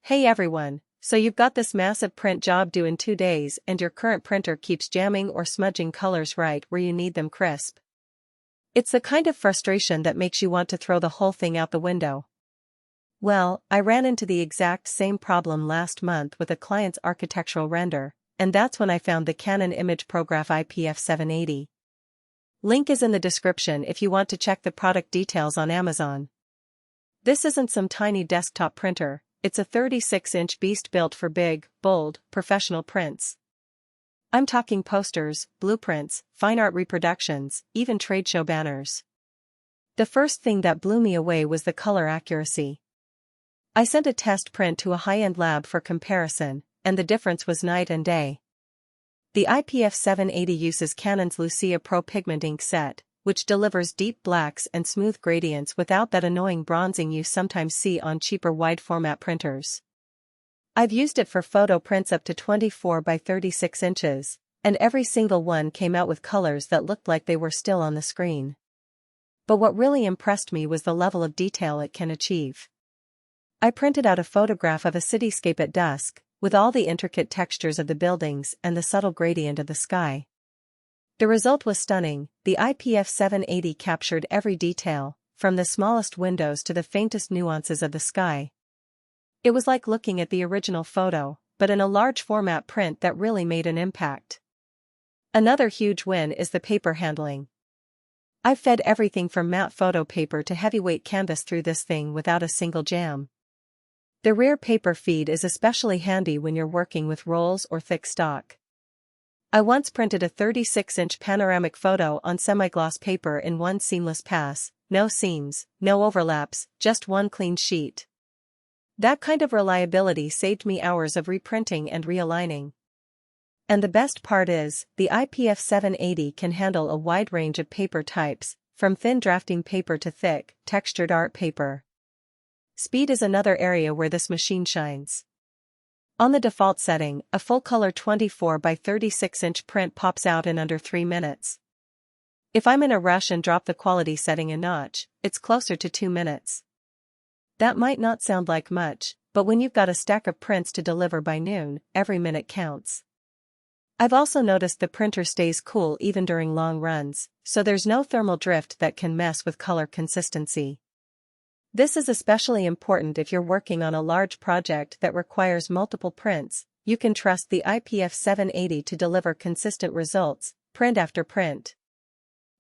Hey everyone, so you've got this massive print job due in 2 days and your current printer keeps jamming or smudging colors right where you need them crisp. It's the kind of frustration that makes you want to throw the whole thing out the window. Well, I ran into the exact same problem last month with a client's architectural render, and that's when I found the Canon imagePROGRAF iPF780. Link is in the description if you want to check the product details on Amazon. This isn't some tiny desktop printer. It's a 36-inch beast built for big, bold, professional prints. I'm talking posters, blueprints, fine art reproductions, even trade show banners. The first thing that blew me away was the color accuracy. I sent a test print to a high-end lab for comparison, and the difference was night and day. The iPF780 uses Canon's Lucia Pro Pigment ink set, which delivers deep blacks and smooth gradients without that annoying bronzing you sometimes see on cheaper wide-format printers. I've used it for photo prints up to 24 by 36 inches, and every single one came out with colors that looked like they were still on the screen. But what really impressed me was the level of detail it can achieve. I printed out a photograph of a cityscape at dusk, with all the intricate textures of the buildings and the subtle gradient of the sky. The result was stunning. The iPF780 captured every detail, from the smallest windows to the faintest nuances of the sky. It was like looking at the original photo, but in a large format print that really made an impact. Another huge win is the paper handling. I've fed everything from matte photo paper to heavyweight canvas through this thing without a single jam. The rear paper feed is especially handy when you're working with rolls or thick stock. I once printed a 36-inch panoramic photo on semi-gloss paper in one seamless pass, no seams, no overlaps, just one clean sheet. That kind of reliability saved me hours of reprinting and realigning. And the best part is, the iPF780 can handle a wide range of paper types, from thin drafting paper to thick, textured art paper. Speed is another area where this machine shines. On the default setting, a full-color 24 by 36-inch print pops out in under 3 minutes. If I'm in a rush and drop the quality setting a notch, it's closer to 2 minutes. That might not sound like much, but when you've got a stack of prints to deliver by noon, every minute counts. I've also noticed the printer stays cool even during long runs, so there's no thermal drift that can mess with color consistency. This is especially important if you're working on a large project that requires multiple prints. You can trust the iPF780 to deliver consistent results, print after print.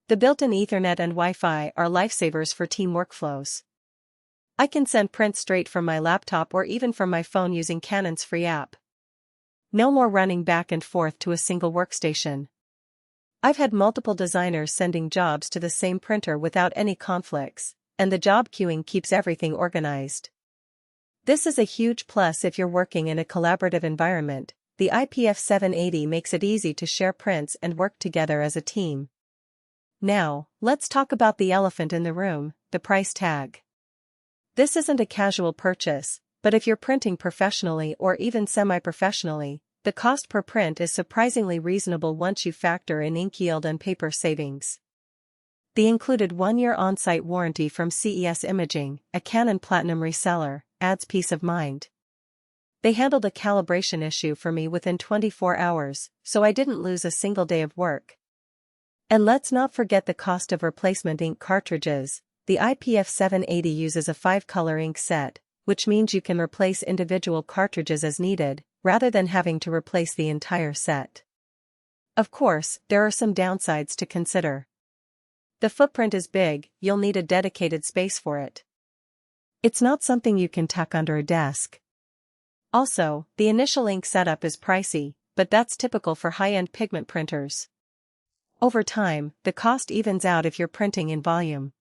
The built-in Ethernet and Wi-Fi are lifesavers for team workflows. I can send prints straight from my laptop or even from my phone using Canon's free app. No more running back and forth to a single workstation. I've had multiple designers sending jobs to the same printer without any conflicts, and the job queuing keeps everything organized. This is a huge plus if you're working in a collaborative environment. The iPF780 makes it easy to share prints and work together as a team. Now, let's talk about the elephant in the room, the price tag. This isn't a casual purchase, but if you're printing professionally or even semi-professionally, the cost per print is surprisingly reasonable once you factor in ink yield and paper savings. The included 1-year on-site warranty from CES Imaging, a Canon Platinum Reseller, adds peace of mind. They handled a calibration issue for me within 24 hours, so I didn't lose a single day of work. And let's not forget the cost of replacement ink cartridges. The iPF780 uses a 5-color ink set, which means you can replace individual cartridges as needed, rather than having to replace the entire set. Of course, there are some downsides to consider. The footprint is big, you'll need a dedicated space for it. It's not something you can tuck under a desk. Also, the initial ink setup is pricey, but that's typical for high-end pigment printers. Over time, the cost evens out if you're printing in volume.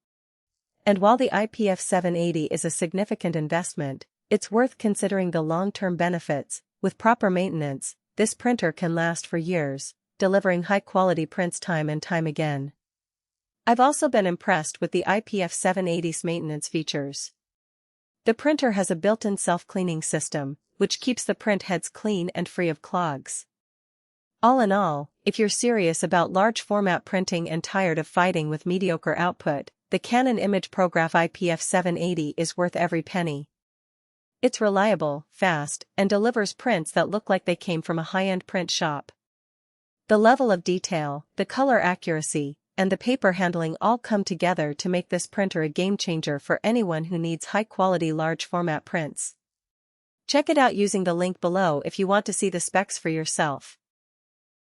And while the iPF780 is a significant investment, it's worth considering the long-term benefits. With proper maintenance, this printer can last for years, delivering high-quality prints time and time again. I've also been impressed with the iPF780's maintenance features. The printer has a built-in self-cleaning system, which keeps the print heads clean and free of clogs. All in all, if you're serious about large-format printing and tired of fighting with mediocre output, the Canon imagePROGRAF iPF780 is worth every penny. It's reliable, fast, and delivers prints that look like they came from a high-end print shop. The level of detail, the color accuracy, and the paper handling all come together to make this printer a game-changer for anyone who needs high-quality large-format prints. Check it out using the link below if you want to see the specs for yourself.